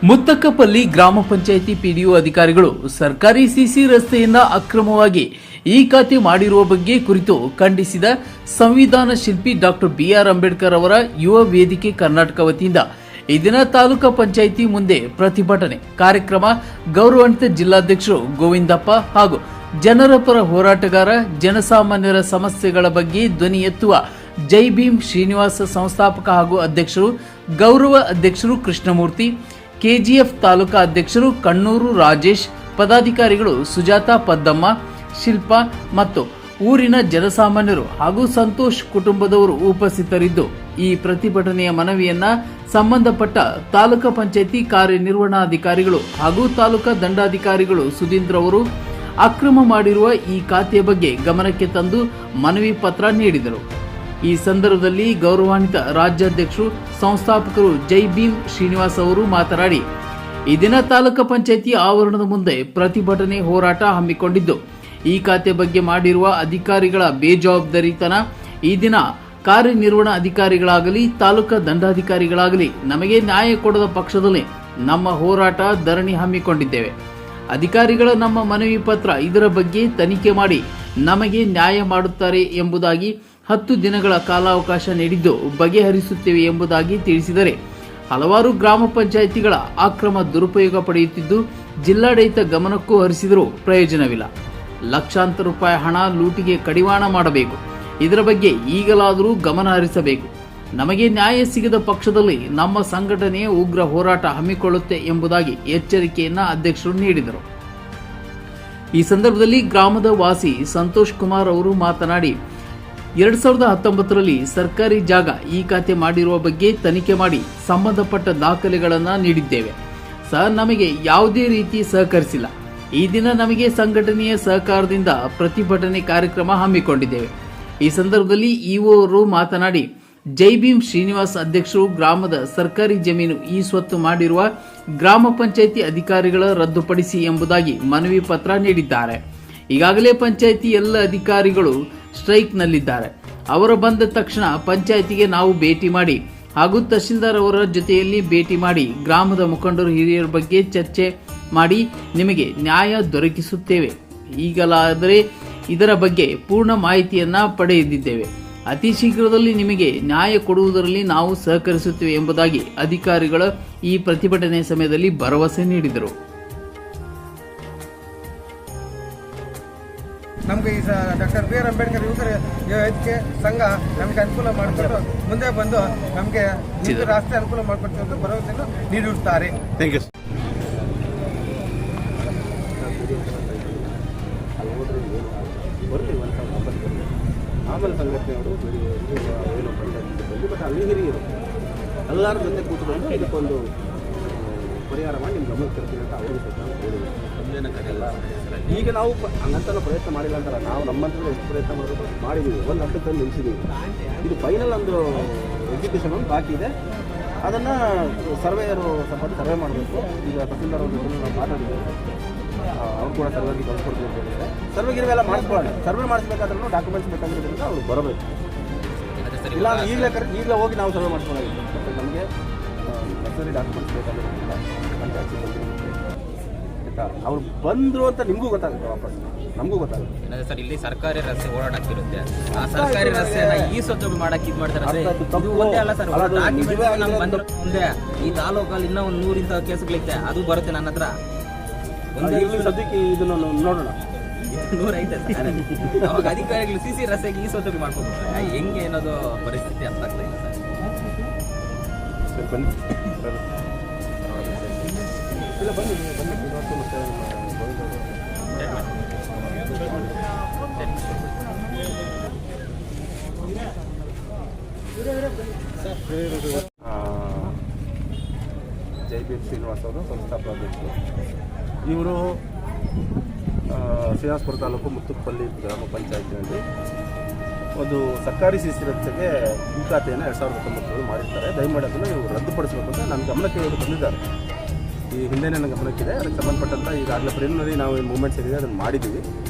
ಮುತ್ತಕ್ಕಪಲ್ಲಿ ಗ್ರಾಮ ಪಂಚಾಯಿತಿ ಪಿಡಿಒ ಅಧಿಕಾರಿಗಳು ಸರ್ಕಾರಿ ಸಿಸಿ ರಸ್ತೆಯಿಂದ ಅಕ್ರಮವಾಗಿ ಈ ಖಾತೆ ಮಾಡಿರುವ ಬಗ್ಗೆ ಕುರಿತು ಖಂಡಿಸಿದ ಸಂವಿಧಾನ ಶಿಲ್ಪಿ ಡಾಕ್ಟರ್ ಬಿಆರ್ ಅಂಬೇಡ್ಕರ್ ಅವರ ಯುವ ವೇದಿಕೆ ಕರ್ನಾಟಕ ವತಿಯಿಂದ ಈ ದಿನ ತಾಲೂಕಾ ಪಂಚಾಯಿತಿ ಮುಂದೆ ಪ್ರತಿಭಟನೆ ಕಾರ್ಯಕ್ರಮ. ಗೌರವಾನ್ವಿತ ಜಿಲ್ಲಾಧ್ಯಕ್ಷರು ಗೋವಿಂದಪ್ಪ ಹಾಗೂ ಜನರ ಪರ ಹೋರಾಟಗಾರ, ಜನಸಾಮಾನ್ಯರ ಸಮಸ್ಯೆಗಳ ಬಗ್ಗೆ ಧ್ವನಿ ಎತ್ತುವ ಜೈ ಭೀಮ್ ಶ್ರೀನಿವಾಸ ಸಂಸ್ಥಾಪಕ ಹಾಗೂ ಅಧ್ಯಕ್ಷರು, ಗೌರವ ಅಧ್ಯಕ್ಷರು ಕೃಷ್ಣಮೂರ್ತಿ, ಕೆಜಿಎಫ್ ತಾಲೂಕಾ ಅಧ್ಯಕ್ಷರು ಕಣ್ಣೂರು ರಾಜೇಶ್, ಪದಾಧಿಕಾರಿಗಳು ಸುಜಾತ, ಪದ್ದಮ್ಮ, ಶಿಲ್ಪಾ ಮತ್ತು ಊರಿನ ಜನಸಾಮಾನ್ಯರು ಹಾಗೂ ಸಂತೋಷ್ ಕುಟುಂಬದವರು ಉಪಸ್ಥಿತರಿದ್ದು ಈ ಪ್ರತಿಭಟನೆಯ ಮನವಿಯನ್ನ ಸಂಬಂಧಪಟ್ಟ ತಾಲೂಕಾ ಪಂಚಾಯಿತಿ ಕಾರ್ಯನಿರ್ವಹಣಾಧಿಕಾರಿಗಳು ಹಾಗೂ ತಾಲೂಕಾ ದಂಡಾಧಿಕಾರಿಗಳು ಸುಧೀಂದ್ರ ಅವರು ಅಕ್ರಮ ಮಾಡಿರುವ ಈ ಖಾತೆಯ ಬಗ್ಗೆ ಗಮನಕ್ಕೆ ತಂದು ಮನವಿ ಪತ್ರ ನೀಡಿದರು. ಈ ಸಂದರ್ಭದಲ್ಲಿ ಗೌರವಾನ್ವಿತ ರಾಜ್ಯಾಧ್ಯಕ್ಷರು ಸಂಸ್ಥಾಪಕರು ಜೈ ಭೀಮ್ ಶ್ರೀನಿವಾಸ್ ಅವರು ಮಾತನಾಡಿ, ಈ ದಿನ ತಾಲೂಕಾ ಪಂಚಾಯಿತಿ ಆವರಣದ ಮುಂದೆ ಪ್ರತಿಭಟನೆ ಹೋರಾಟ ಹಮ್ಮಿಕೊಂಡಿದ್ದು, ಈ ಖಾತೆ ಬಗ್ಗೆ ಮಾಡಿರುವ ಅಧಿಕಾರಿಗಳ ಬೇಜವಾಬ್ದಾರಿತನ, ಈ ದಿನ ಕಾರ್ಯನಿರ್ವಹಣಾ ಅಧಿಕಾರಿಗಳಾಗಲಿ ತಾಲೂಕಾ ದಂಡಾಧಿಕಾರಿಗಳಾಗಲಿ ನಮಗೆ ನ್ಯಾಯ ಕೊಡದ ಪಕ್ಷದಲ್ಲಿ ನಮ್ಮ ಹೋರಾಟ ಧರಣಿ ಹಮ್ಮಿಕೊಂಡಿದ್ದೇವೆ. ಅಧಿಕಾರಿಗಳ ನಮ್ಮ ಮನವಿ ಪತ್ರ ಇದರ ಬಗ್ಗೆ ತನಿಖೆ ಮಾಡಿ ನಮಗೆ ನ್ಯಾಯ ಮಾಡುತ್ತಾರೆ ಎಂಬುದಾಗಿ 10 ದಿನಗಳ ಕಾಲಾವಕಾಶ ನೀಡಿದ್ದು ಬಗೆಹರಿಸುತ್ತೇವೆ ಎಂಬುದಾಗಿ ತಿಳಿಸಿದರೆ, ಹಲವಾರು ಗ್ರಾಮ ಪಂಚಾಯಿತಿಗಳ ಅಕ್ರಮ ದುರುಪಯೋಗ ಪಡೆಯುತ್ತಿದ್ದು ಜಿಲ್ಲಾಡಳಿತ ಗಮನಕ್ಕೂ ಹರಿಸಿದರೂ ಪ್ರಯೋಜನವಿಲ್ಲ. ಲಕ್ಷಾಂತರ ರೂಪಾಯಿ ಹಣ ಲೂಟಿಗೆ ಕಡಿವಾಣ ಮಾಡಬೇಕು. ಇದರ ಬಗ್ಗೆ ಈಗಲಾದರೂ ಗಮನ ಹರಿಸಬೇಕು. ನಮಗೆ ನ್ಯಾಯ ಸಿಗದ ಪಕ್ಷದಲ್ಲಿ ನಮ್ಮ ಸಂಘಟನೆಯ ಉಗ್ರ ಹೋರಾಟ ಹಮ್ಮಿಕೊಳ್ಳುತ್ತೆ ಎಂಬುದಾಗಿ ಎಚ್ಚರಿಕೆಯನ್ನ ಅಧ್ಯಕ್ಷರು ನೀಡಿದರು. ಈ ಸಂದರ್ಭದಲ್ಲಿ ಗ್ರಾಮದ ವಾಸಿ ಸಂತೋಷ್ ಕುಮಾರ್ ಅವರು ಮಾತನಾಡಿ, 2019ರಲ್ಲಿ ಸರ್ಕಾರಿ ಜಾಗ ಈ ಖಾತೆ ಮಾಡಿರುವ ಬಗ್ಗೆ ತನಿಖೆ ಮಾಡಿ ಸಂಬಂಧಪಟ್ಟ ದಾಖಲೆಗಳನ್ನು ನೀಡಿದ್ದೇವೆ. ನಮಗೆ ಯಾವುದೇ ರೀತಿ ಸಹಕರಿಸಿಲ್ಲ. ಈ ದಿನ ನಮಗೆ ಸಂಘಟನೆಯ ಸಹಕಾರದಿಂದ ಪ್ರತಿಭಟನೆ ಕಾರ್ಯಕ್ರಮ ಹಮ್ಮಿಕೊಂಡಿದ್ದೇವೆ. ಈ ಸಂದರ್ಭದಲ್ಲಿ ಇಒ ಅವರು ಮಾತನಾಡಿ, ಜೈ ಭೀಮ್ ಶ್ರೀನಿವಾಸ್ ಅಧ್ಯಕ್ಷರು ಗ್ರಾಮದ ಸರ್ಕಾರಿ ಜಮೀನು ಈ ಸ್ವತ್ತು ಮಾಡಿರುವ ಗ್ರಾಮ ಪಂಚಾಯಿತಿ ಅಧಿಕಾರಿಗಳ ರದ್ದುಪಡಿಸಿ ಎಂಬುದಾಗಿ ಮನವಿ ಪತ್ರ ನೀಡಿದ್ದಾರೆ. ಈಗಾಗಲೇ ಪಂಚಾಯಿತಿ ಎಲ್ಲ ಅಧಿಕಾರಿಗಳು ಸ್ಟ್ರೈಕ್ನಲ್ಲಿದ್ದಾರೆ. ಅವರು ಬಂದ ತಕ್ಷಣ ಪಂಚಾಯಿತಿಗೆ ನಾವು ಭೇಟಿ ಮಾಡಿ ಹಾಗೂ ತಹಶೀಲ್ದಾರ್ ಅವರ ಜೊತೆಯಲ್ಲಿ ಭೇಟಿ ಮಾಡಿ ಗ್ರಾಮದ ಮುಖಂಡರು ಹಿರಿಯರ ಬಗ್ಗೆ ಚರ್ಚೆ ಮಾಡಿ ನಿಮಗೆ ನ್ಯಾಯ ದೊರಕಿಸುತ್ತೇವೆ. ಈಗಲಾದರೆ ಇದರ ಬಗ್ಗೆ ಪೂರ್ಣ ಮಾಹಿತಿಯನ್ನ ಪಡೆದಿದ್ದೇವೆ. ಅತಿ ಶೀಘ್ರದಲ್ಲಿ ನಿಮಗೆ ನ್ಯಾಯ ಕೊಡುವುದರಲ್ಲಿ ನಾವು ಸಹಕರಿಸುತ್ತೇವೆ ಎಂಬುದಾಗಿ ಅಧಿಕಾರಿಗಳ ಈ ಪ್ರತಿಭಟನೆ ಸಮಯದಲ್ಲಿ ಭರವಸೆ ನೀಡಿದರು. ನಮಗೆ ಈ ಡಾಕ್ಟರ್ ಬಿ ಆರ್ ಅಂಬೇಡ್ಕರ್ ಯುವಕರ ವೇದಿಕೆ ಸಂಘ ನಮಗೆ ಅನುಕೂಲ ಮಾಡಿಕೊಟ್ಟು ಮುಂದೆ ಬಂದು ನಮಗೆ ರಾಷ್ಟ್ರೀಯ ಅನುಕೂಲ ಮಾಡಿಕೊಡ್ತೀವಿ ಅಂತ ಭರವಸೆಯನ್ನು ನೀಡಿರುತ್ತಾರೆ. Thank you. ಆಮೇಲೆ ಸಂಘಟನೆಯವರು ಏನು ಬಂದು ಬಟ್ ಅಲ್ಲಿ ಹಿರಿಯರು ಎಲ್ಲರ ಜೊತೆ ಕೂತ್ಕೊಂಡು ಇದಕ್ಕೊಂದು ಪರಿಹಾರ ಮಾಡಿ ನಿಮ್ಗೆ ಗಮನಕ್ಕೆ ತರ್ತೀವಿ ಅಂತ ಅವರು ಹೇಳಿದ್ರು. ಈಗ ನಾವು ಹಂಗಂತ ಪ್ರಯತ್ನ ಮಾಡಿಲ್ಲ ಅಂತಲ್ಲ, ನಾವು ನಮ್ಮಂತ ಎಷ್ಟು ಪ್ರಯತ್ನ ಮಾಡಿದ್ದೀವಿ, ಒಂದು ಹಂತದಲ್ಲಿ ನಿಲ್ಲಿಸಿದ್ದೀವಿ. ಇದು ಫೈನಲ್ ಒಂದು ಎಕ್ಸಿಕ್ಯೂಷನ್ ಒಂದು ಬಾಕಿ ಇದೆ. ಅದನ್ನು ಸರ್ವೇಯರು ಸ್ವಲ್ಪ ಸರ್ವೆ ಮಾಡಬೇಕು. ಈಗ ತಹಸೀಲ್ದಾರ್ ಅವ್ರ ಜೊತೆ ನಾವು ಮಾತಾಡಿದ್ದೇವೆ, ಅವ್ರು ಕೂಡ ಸರ್ವೆಗೆ ಕಳಿಸ್ಕೊಡ್ತೀವಿ ಅಂತ ಹೇಳಿದರೆ ಸರ್ವೆ ಗಿರ್ವೆಲ್ಲ ಮಾಡಿಸ್ಕೊಳ್ಳೋಣ. ಸರ್ವೆ ಮಾಡಿಸ್ಬೇಕಾದ್ರೂ ಡಾಕ್ಯುಮೆಂಟ್ಸ್ ಬೇಕಾಗಿರೋದ್ರಿಂದ ಅವ್ರು ಬರಬೇಕು. ಇಲ್ಲ ಈಗಲೇ ಹೋಗಿ ನಾವು ಸರ್ವೆ ಮಾಡಿಸ್ಕೊಳ್ಳೋದಿಲ್ಲ. ಮತ್ತು ನಮಗೆ ನರ್ಸರಿ ಡಾಕ್ಯುಮೆಂಟ್ಸ್ ಬೇಕಾಗಿರೋದ್ರಿಂದ ಪಂಚಾಯತ್ ಅವ್ರು ಬಂದರು ಅಂತ ನಿಮಗೂ ಗೊತ್ತಾಗುತ್ತೆ, ವಾಪಸ್ ನಮಗೂ ಗೊತ್ತಾಗುತ್ತೆ. ಸರ್, ಇಲ್ಲಿ ಸರ್ಕಾರಿ ರಸ್ತೆ ಓಡಾಡಕ್ಕಿರುತ್ತೆ. ಆ ಸರ್ಕಾರಿ ರಸ್ತೆನ ಈ ಸ್ವತ್ತು ಮಾಡಕ್ಕೆ ಇದು ಮಾಡ್ತಾರೆ. ಒಂದೇ ಅಲ್ಲ ಸರ್, ಮುಂದೆ ಈ ತಾಲೂಕಲ್ಲಿ ಇನ್ನೂ ಒಂದು 100 ಇಂಥ ಕೇಸುಗಳಿದೆ, ಅದು ಬರುತ್ತೆ ನನ್ನ ಹತ್ರ. ಸದ್ಯಕ್ಕೆ ಇದನ್ನು ನೋಡೋಣ. 100 ಐತೆ ಸರ್. ಅವಾಗ ಅಧಿಕಾರಿಗಳು ಸಿಸಿ ರಸ್ತೆಗೆ ಈ ಸ್ವತ್ತು ಮಾಡ್ಕೊತಾರೆ. ಹೆಂಗೆ ಅನ್ನೋದು ಪರಿಸ್ಥಿತಿ ಅರ್ಥ ಆಗ್ತಾ ಇಲ್ಲ ಸರ್. ಬನ್ನಿ ಇಲ್ಲ ಬನ್ನಿ ಜೈ ಭೀಮ್ ಶ್ರೀನಿವಾಸ್ ಅವರು ಸಂಸ್ಥಾಪಕ ಅಧ್ಯಕ್ಷರು. ಇವರು ಶ್ರೀನಿವಾಸಪುರ ತಾಲೂಕು ಮುತ್ತಕ್ಕಪಲ್ಲಿ ಗ್ರಾಮ ಪಂಚಾಯತಿನಲ್ಲಿ ಒಂದು ಸರ್ಕಾರಿ ಸಿಸಿ ರಸ್ತೆಗೆ ಈ ಖಾತೆಯನ್ನು 2019 ಮಾಡಿರ್ತಾರೆ. ದಯಮಾಡಿ ಅದನ್ನು ನೀವು ರದ್ದುಪಡಿಸಬೇಕು ಅಂತ ನನ್ನ ಗಮನಕ್ಕೆ ಇವರು ಬಂದಿದ್ದಾರೆ. ಈ ಹಿಂದೆ ನನ್ನ ಗಮನಕ್ಕಿದೆ. ಅದಕ್ಕೆ ಸಂಬಂಧಪಟ್ಟಂಥ ಈಗಾಗಲೇ ಪ್ರಿಲಿಮಿನರಿ ನಾವು ಏನು ಮೂವ್ಮೆಂಟ್ಸ್ ಏನಿದೆ ಅದನ್ನು ಮಾಡಿದ್ದೀವಿ.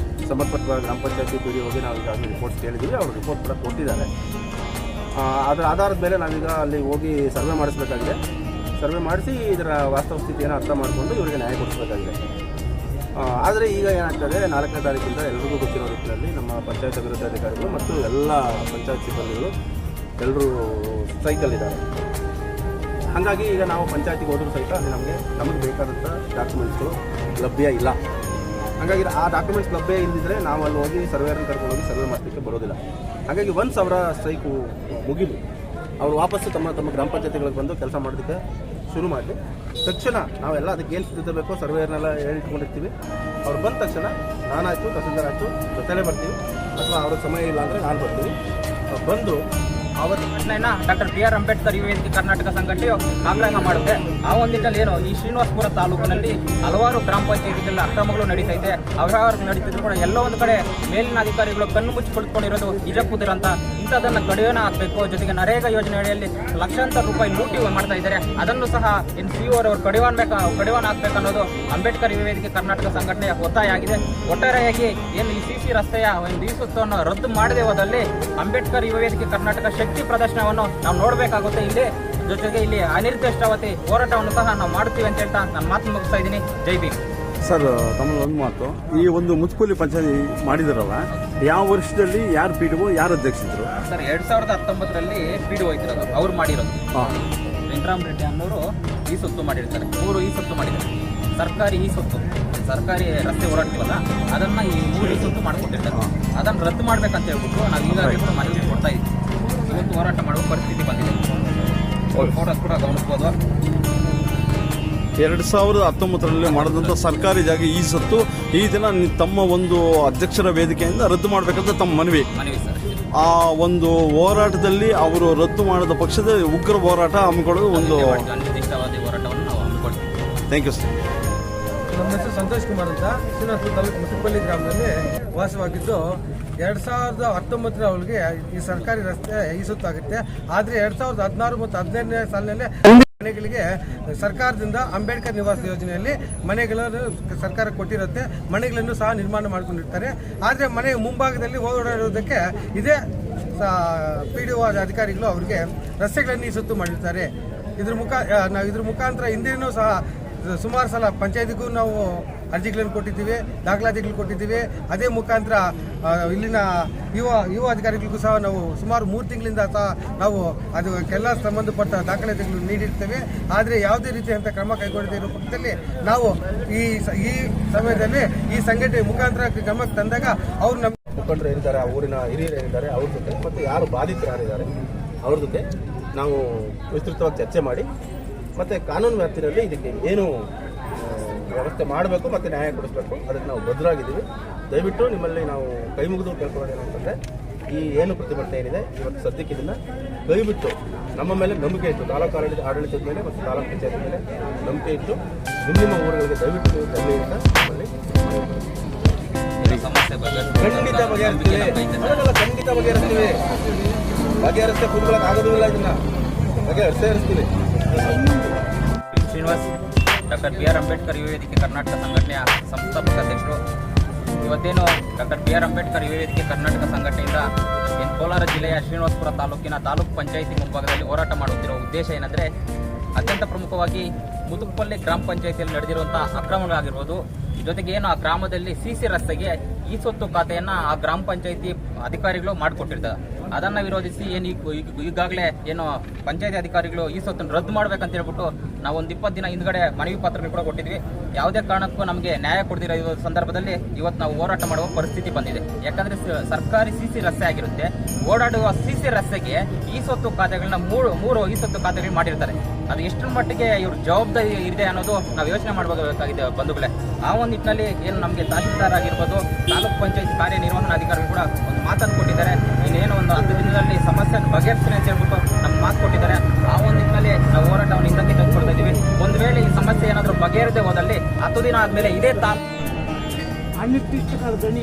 ಸಂಬಂಧಪಟ್ಟ ಗ್ರಾಮ ಪಂಚಾಯತಿ ಪಿಡಿ ಹೋಗಿ ನಾವು ಈಗಾಗಲೇ ರಿಪೋರ್ಟ್ಸ್ ಕೇಳಿದ್ದೀವಿ. ಅವರು ರಿಪೋರ್ಟ್ ಕೂಡ ಕೊಟ್ಟಿದ್ದಾರೆ. ಅದರ ಆಧಾರದ ಮೇಲೆ ನಾವೀಗ ಅಲ್ಲಿ ಹೋಗಿ ಸರ್ವೆ ಮಾಡಿಸಬೇಕಾಗಿದೆ. ಸರ್ವೆ ಮಾಡಿಸಿ ಇದರ ವಾಸ್ತವ ಸ್ಥಿತಿಯನ್ನು ಅರ್ಥ ಮಾಡಿಕೊಂಡು ಇವರಿಗೆ ನ್ಯಾಯ ಕೊಡಿಸಬೇಕಾಗಿದೆ. ಆದರೆ ಈಗ ಏನಾಗ್ತದೆ, 4ನೇ ತಾರೀಕಿಂದ ಎಲ್ರಿಗೂ ಗೊತ್ತಿರೋ ರೀತಿಯಲ್ಲಿ ನಮ್ಮ ಪಂಚಾಯತ್ ಅಭಿವೃದ್ಧಿ ಅಧಿಕಾರಿಗಳು ಮತ್ತು ಎಲ್ಲ ಪಂಚಾಯತ್ ಸಿಬ್ಬಂದಿಗಳು ಎಲ್ಲರೂ ಸ್ಟ್ರೈಕಲ್ಲಿದ್ದಾರೆ. ಹಾಗಾಗಿ ಈಗ ನಾವು ಪಂಚಾಯತಿಗೆ ಹೋದರೂ ಸಹಿತ ಅಲ್ಲಿ ನಮಗೆ ಬೇಕಾದಂಥ ಡಾಕ್ಯುಮೆಂಟ್ಸ್ಗಳು ಲಭ್ಯ ಇಲ್ಲ. ಹಾಗಾಗಿ ಆ ಡಾಕ್ಯುಮೆಂಟ್ಸ್ ಲಭ್ಯ ಇಲ್ಲದಿದ್ದರೆ ನಾವು ಅಲ್ಲಿ ಹೋಗಿ ಸರ್ವೇರನ್ನು ಕರ್ಕೊಂಡು ಹೋಗಿ ಸರ್ವೆ ಮಾಡಲಿಕ್ಕೆ ಬರೋದಿಲ್ಲ. ಹಾಗಾಗಿ ಒನ್ಸ್ ಅವರ ಸ್ಟ್ರೈಕು ಮುಗಿದು ಅವರು ವಾಪಸ್ಸು ತಮ್ಮ ಗ್ರಾಮ ಪಂಚಾಯತಿಗಳಿಗೆ ಬಂದು ಕೆಲಸ ಮಾಡೋದಕ್ಕೆ ಶುರು ಮಾಡಿ ತಕ್ಷಣ ನಾವೆಲ್ಲ ಅದಕ್ಕೆ ಏನು ಸಿದ್ಧತೆ ಬೇಕೋ ಸರ್ವೇಯರ್ನೆಲ್ಲ ಹೇಳಿಟ್ಕೊಂಡಿರ್ತೀವಿ. ಅವ್ರು ಬಂದ ತಕ್ಷಣ ನಾನಾಯಿತು, ತಹಸೀಲ್ದಾರ್ ಆಯಿತು, ಜೊತೆಲೇ ಬರ್ತೀವಿ, ಅಥವಾ ಅವ್ರ ಸಮಯ ಇಲ್ಲ ಅಂದರೆ ನಾನು ಬರ್ತೀವಿ. ಬಂದು ಅವತ್ತು ಘಟನೆಯನ್ನ ಡಾಕ್ಟರ್ ಬಿ ಆರ್ ಅಂಬೇಡ್ಕರ್ ಯುವ ವೇದಿಕೆ ಕರ್ನಾಟಕ ಸಂಘಟನೆಯು ಕಾಂಗ್ಲಾಂಗ ಮಾಡುತ್ತೆ. ಆ ಒಂದಿದ್ದಲ್ಲಿ ಏನು ಈ ಶ್ರೀನಿವಾಸಪುರ ತಾಲೂಕಿನಲ್ಲಿ ಹಲವಾರು ಗ್ರಾಮ ಪಂಚಾಯತಿಗಳ ಅಕ್ರಮಗಳು ನಡೀತೈತೆ. ಅವ್ಯಾವ ನಡೀತಿದ್ರು ಕೂಡ ಎಲ್ಲೋ ಒಂದು ಕಡೆ ಮೇಲಿನ ಅಧಿಕಾರಿಗಳು ಕಣ್ಣು ಮುಚ್ಚಿ ಕುಳಿತುಕೊಂಡಿರೋದು ನಿಜ ಕುದಿರಂತ ಇಂಥದನ್ನು ಕಡಿವಾಣ ಹಾಕಬೇಕು. ಜೊತೆಗೆ ನರೇಗಾ ಯೋಜನೆ ಅಡಿಯಲ್ಲಿ ಲಕ್ಷಾಂತರ ರೂಪಾಯಿ ಲೂಟಿ ಮಾಡ್ತಾ ಇದ್ದಾರೆ. ಅದನ್ನು ಸಹ NCO ಅವರು ಕಡಿವಾಣ ಹಾಕಬೇಕನ್ನೋದು ಅಂಬೇಡ್ಕರ್ ಯುವ ವೇದಿಕೆ ಕರ್ನಾಟಕ ಸಂಘಟನೆಯ ಒತ್ತಾಯ ಆಗಿದೆ. ಒಟ್ಟಾರೆಯಾಗಿ ಏನು ಈ CC ರಸ್ತೆಯ ಒಂದು ಈ ಸುತ್ತವನ್ನು ರದ್ದು ಮಾಡದೆ ಹೋದಲ್ಲಿ ಅಂಬೇಡ್ಕರ್ ಯುವ ವೇದಿಕೆ ಕರ್ನಾಟಕ ಶಕ್ತಿ ಪ್ರದರ್ಶನವನ್ನು ನಾವು ನೋಡಬೇಕಾಗುತ್ತೆ. ಇಲ್ಲಿ ಜೊತೆಗೆ ಇಲ್ಲಿ ಅನಿರ್ದಿಷ್ಟಾವಧಿ ಹೋರಾಟವನ್ನು ಸಹ ನಾವು ಮಾಡ್ತೀವಿ ಅಂತ ಹೇಳ್ತಾ ನಾನು ಮಾತು ಮುಗಿಸ್ತಾ ಇದ್ದೀನಿ. ಜೈ ಭೀಮ್. ಸರ್, ತಮ್ಮದು ಒಂದು ಮಾತು, ಈ ಒಂದು ಮುನ್ಸಿಪಲ್ ಪಂಚಾಯತಿ ಮಾಡಿದಾರಲ್ಲ, ಯಾವ ವರ್ಷದಲ್ಲಿ ಯಾರು PDO ಯಾರು ಅಧ್ಯಕ್ಷರು? ಸರ್ 2019ರಲ್ಲಿ PDO ಇದ್ರದು ಅವ್ರು ಮಾಡಿರೋದು. ವೆಂಕಟರಾಮ ರೆಡ್ಡಿ ಅನ್ನೋರು ಈ ಸೊತ್ತು ಮಾಡಿರ್ತಾರೆ, 3 ಈ ಸೊತ್ತು ಮಾಡಿದ್ದಾರೆ. ಸರ್ಕಾರಿ ರಸ್ತೆ ಹೋರಾಡ್ತೀವಲ್ಲ ಅದನ್ನ ಈ 3 ಈ ಸೊತ್ತು ಮಾಡಿಕೊಟ್ಟಿರ್ತಾರೆ. ಅದನ್ನು ರದ್ದು ಮಾಡ್ಬೇಕಂತ ಹೇಳ್ಬಿಟ್ಟು ನಾವು ಈಗಾಗಲೇ ಕೂಡ ಮನವಿ ಕೊಡ್ತಾ ಇದ್ದೀವಿ. ಇವತ್ತು ಹೋರಾಟ ಮಾಡುವ ಪರಿಸ್ಥಿತಿ ಬಂದಿದೆ. ಫೋಟೋಸ್ ಕೂಡ ಗಮನಿಸಬಹುದು. 2019ರಲ್ಲಿ ಮಾಡಿದಂಥ ಸರ್ಕಾರಿ ಜಾಗ ಈ ಸತ್ತು ಈ ದಿನ ತಮ್ಮ ಒಂದು ಅಧ್ಯಕ್ಷರ ವೇದಿಕೆಯಿಂದ ರದ್ದು ಮಾಡಬೇಕಂತ ತಮ್ಮ ಮನವಿ ಸರ್. ಆ ಒಂದು ಹೋರಾಟದಲ್ಲಿ ಅವರು ರದ್ದು ಮಾಡಿದ ಪಕ್ಷದ ಉಗ್ರ ಹೋರಾಟ ಹಮ್ಮಿಕೊಳ್ಳೋದು ಒಂದು ಅನಿರ್ದಿಷ್ಟಾವಧಿ ಹೋರಾಟವನ್ನು ನಾವು ಹಮ್ಮಿಕೊಳ್ತೀವಿ. Thank you sir. ನಮ್ಮ ಹೆಸರು ಸಂತೋಷ್ ಕುಮಾರ್ ಅಂತ, ಶ್ರೀನಿವಾಸಪುರ ತಾಲೂಕು ಮುಸುಪಲ್ಲಿ ಗ್ರಾಮದಲ್ಲಿ ವಾಸವಾಗಿದ್ದು 2019 ಈ ಸರ್ಕಾರಿ ರಸ್ತೆ ಈ ಸುತ್ತಾಗುತ್ತೆ. ಆದರೆ 2016 ಮತ್ತು 2017ನೇ ಸಾಲಿನಲ್ಲಿ ಮನೆಗಳಿಗೆ ಸರ್ಕಾರದಿಂದ ಅಂಬೇಡ್ಕರ್ ನಿವಾಸ ಯೋಜನೆಯಲ್ಲಿ ಮನೆಗಳನ್ನು ಸರ್ಕಾರ ಕೊಟ್ಟಿರುತ್ತೆ. ಮನೆಗಳನ್ನು ಸಹ ನಿರ್ಮಾಣ ಮಾಡ್ಕೊಂಡಿರ್ತಾರೆ. ಆದರೆ ಮನೆ ಮುಂಭಾಗದಲ್ಲಿ ಓಡಾಡೋದಕ್ಕೆ ಇದೇ PDO ಅಧಿಕಾರಿಗಳು ಅವರಿಗೆ ರಸ್ತೆಗಳನ್ನು ಈ ಸುತ್ತು ಮಾಡಿರ್ತಾರೆ. ಇದ್ರ ಮುಖಾಂತರ ಹಿಂದೆನೂ ಸಹ ಸುಮಾರು ಸಲ ಪಂಚಾಯತಿಗೂ ನಾವು ಅರ್ಜಿಗಳನ್ನು ಕೊಟ್ಟಿದ್ದೀವಿ, ದಾಖಲಾತಿಗಳು ಕೊಟ್ಟಿದ್ದೀವಿ. ಅದೇ ಮುಖಾಂತರ ಇಲ್ಲಿನ ಯುವ ಅಧಿಕಾರಿಗಳಿಗೂ ಸಹ ನಾವು ಸುಮಾರು 3 ತಿಂಗಳಿಂದ ಸಹ ನಾವು ಅದಕ್ಕೆಲ್ಲ ಸಂಬಂಧಪಟ್ಟ ದಾಖಲಾತಿಗಳು ನೀಡಿರ್ತೇವೆ. ಆದರೆ ಯಾವುದೇ ರೀತಿಯಂಥ ಕ್ರಮ ಕೈಗೊಳ್ಳದೇ ಇರೋ ಪಕ್ಷದಲ್ಲಿ ನಾವು ಈ ಸಮಯದಲ್ಲಿ ಈ ಸಂಘಟನೆ ಮುಖಾಂತರ ಗಮನಕ್ಕೆ ತಂದಾಗ ಅವರು ನಮ್ಮ ಮುಖಂಡರು ಏನಿದ್ದಾರೆ, ಆ ಊರಿನ ಹಿರಿಯರು ಏನಿದ್ದಾರೆ ಅವ್ರ ಜೊತೆ ಮತ್ತು ಯಾರು ಬಾಧಿತರು ಯಾರಿದ್ದಾರೆ ಅವ್ರ ಜೊತೆ ನಾವು ವಿಸ್ತೃತವಾಗಿ ಚರ್ಚೆ ಮಾಡಿ ಮತ್ತು ಕಾನೂನು ವ್ಯಾಪ್ತಿಯಲ್ಲಿ ಇದಕ್ಕೆ ಏನು ವ್ಯವಸ್ಥೆ ಮಾಡಬೇಕು ಮತ್ತು ನ್ಯಾಯ ಕೊಡಿಸಬೇಕು ಅದಕ್ಕೆ ನಾವು ಬದ್ಧರಾಗಿದ್ದೀವಿ. ದಯವಿಟ್ಟು ನಿಮ್ಮಲ್ಲಿ ನಾವು ಕೈ ಮುಗಿದು ಕೇಳ್ಕೊಳ್ಳೋದೇನು ಅಂತಂದರೆ, ಈ ಏನು ಪ್ರತಿಭಟನೆ ಏನಿದೆ ಇವತ್ತು ಸದ್ಯಕ್ಕೆ ಇದನ್ನು ಕೈಬಿಟ್ಟು ನಮ್ಮ ಮೇಲೆ ನಂಬಿಕೆ ಇಟ್ಟು, ತಾಲೂಕು ಆಡಳಿತದ ಮೇಲೆ ಮತ್ತು ತಾಲೂಕು ಪಂಚಾಯತ್ ಮೇಲೆ ನಂಬಿಕೆ ಇಟ್ಟು ನಿಮ್ಮ ಊರುಗಳಿಗೆ ದಯವಿಟ್ಟು ನೀವು ತರಲಿ ಅಂತ ನಮ್ಮಲ್ಲಿ ಖಂಡಿತ ಬಗೆಹರಿಸ್ತೀವಿ. ಬಗೆಹರಿಸದೆ ಕೂತ್ಕೊಳ್ಳೋಕ್ಕಾಗೋದಿಲ್ಲ. ಇದನ್ನು ಬಗೆಹರಿಸ್ತೀವಿ. Srinivas, doctor B R Ambedkar ಯುವ ವೇದಿಕೆ ಕರ್ನಾಟಕ ಸಂಘಟನೆಯ ಸಂಸ್ಥಾಪಕ ಅಧ್ಯಕ್ಷರು. ಇವತ್ತೇನು ಡಾಕ್ಟರ್ ಬಿ ಆರ್ ಅಂಬೇಡ್ಕರ್ ಯುವ ವೇದಿಕೆ ಕರ್ನಾಟಕ ಸಂಘಟನೆಯಿಂದ ಕೋಲಾರ ಜಿಲ್ಲೆಯ ಶ್ರೀನಿವಾಸಪುರ ತಾಲೂಕಿನ ತಾಲೂಕು ಪಂಚಾಯಿತಿ ಮುಂಭಾಗದಲ್ಲಿ ಹೋರಾಟ ಮಾಡುತ್ತಿರುವ ಉದ್ದೇಶ ಏನಂದರೆ, ಅತ್ಯಂತ ಪ್ರಮುಖವಾಗಿ ಮುದುಕಪಲ್ಲಿ ಗ್ರಾಮ ಪಂಚಾಯಿತಿಯಲ್ಲಿ ನಡೆದಿರುವಂತಹ ಅಕ್ರಮಗಳಾಗಿರ್ಬೋದು, ಜೊತೆಗೆ ಏನು ಆ ಗ್ರಾಮದಲ್ಲಿ CC ರಸ್ತೆಗೆ ಈ ಸೊತ್ತು ಖಾತೆಯನ್ನ ಆ ಗ್ರಾಮ ಪಂಚಾಯಿತಿ ಅಧಿಕಾರಿಗಳು ಮಾಡಿಕೊಟ್ಟಿರ್ತಾರೆ. ಅದನ್ನ ವಿರೋಧಿಸಿ ಏನು ಈಗಾಗಲೇ ಏನು ಪಂಚಾಯತಿ ಅಧಿಕಾರಿಗಳು ಈ ಸೊತ್ತನ್ನು ರದ್ದು ಮಾಡ್ಬೇಕಂತ ಹೇಳ್ಬಿಟ್ಟು ನಾವು ಒಂದು 20 ದಿನ ಹಿಂದ್ಗಡೆ ಮನವಿ ಪತ್ರಗಳು ಕೂಡ ಕೊಟ್ಟಿದ್ವಿ. ಯಾವುದೇ ಕಾರಣಕ್ಕೂ ನಮಗೆ ನ್ಯಾಯ ಕೊಡದಿರೋ ಸಂದರ್ಭದಲ್ಲಿ ಇವತ್ತು ನಾವು ಹೋರಾಟ ಮಾಡುವ ಪರಿಸ್ಥಿತಿ ಬಂದಿದೆ. ಯಾಕಂದ್ರೆ ಸರ್ಕಾರಿ CC ರಸ್ತೆ ಆಗಿರುತ್ತೆ. ಓಡಾಡುವ CC ರಸ್ತೆಗೆ ಈ ಸೊತ್ತು ಖಾತೆಗಳನ್ನ ಮೂರು ಈ ಸೊತ್ತು ಖಾತೆಗಳು ಮಾಡಿರ್ತಾರೆ. ಅದು ಎಷ್ಟರ ಮಟ್ಟಿಗೆ ಇವ್ರ ಜವಾಬ್ದಾರಿ ಇದೆ ಅನ್ನೋದು ನಾವು ಯೋಚನೆ ಮಾಡಬೇಕಾಗಿದೆ ಬಂಧುಗಳೇ. ಆ ಒಂದು ನಿಟ್ಟಿನಲ್ಲಿ ಏನು ನಮಗೆ ತಹಸೀಲ್ದಾರ್ ಆಗಿರ್ಬೋದು, ತಾಲೂಕು ಪಂಚಾಯತ್ ಕಾರ್ಯನಿರ್ವಹಣಾಧಿಕಾರಿಗಳು ಕೂಡ ಒಂದು ಮಾತನ್ನು ಕೊಟ್ಟಿದ್ದಾರೆ. ಇನ್ನೇನು ಒಂದು 10 ದಿನದಲ್ಲಿ ಸಮಸ್ಯೆಯನ್ನು ಬಗೆಹರಿಸ್ತೀನಿ ಅಂತ ಹೇಳ್ಬಿಟ್ಟು ನಮ್ಗೆ ಮಾತು ಕೊಟ್ಟಿದ್ದಾರೆ. ಆ ಒಂದು ನಿಟ್ಟಿನಲ್ಲಿ ನಾವು ಹೋರಾಟವನ್ನು ಹಿಂದಕ್ಕೆ ತೆಗೆದುಕೊಳ್ತಾ ಇದ್ದೀವಿ. ಒಂದು ವೇಳೆ ಈ ಸಮಸ್ಯೆ ಏನಾದರೂ ಬಗೆಹರದೆ ಹೋದಲ್ಲಿ 10 ದಿನ ಆದಮೇಲೆ ಇದೇ ಅನಿರ್ದಿಷ್ಟ ಗಣಿ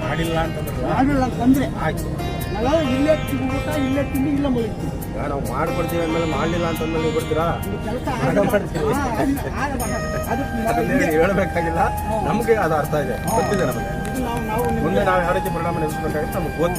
ಮಾಡಿಲ್ಲ ಅಂತಂದ್ರೆ ಆಯ್ತು, ನಾವು ಇಲ್ಲೇ ಊಟ ಇಲ್ಲೇ ತಿಂಡಿ ಇಲ್ಲ ಮುಗಿತೀವಿ. ನಾವು ಮಾಡ್ಕೊಡ್ತೀವಿ ಅಂದಮೇಲೆ ಮಾಡಲಿಲ್ಲ ಅಂತಂದ್ರೆ ನೀವು ಬರ್ತೀರಾ? ಹೇಳ್ಬೇಕಾಗಿಲ್ಲ. ನಮಗೆ ಅದು ಅರ್ಥ ಇದೆ, ಗೊತ್ತಿದೆ ನಮಗೆ. ಮುಂದೆ ನಾವು ಯಾವ ರೀತಿ ಪರಿಣಾಮ ನಡೆಸಬೇಕಾಗುತ್ತೆ ನಮಗೆ ಗೊತ್ತು.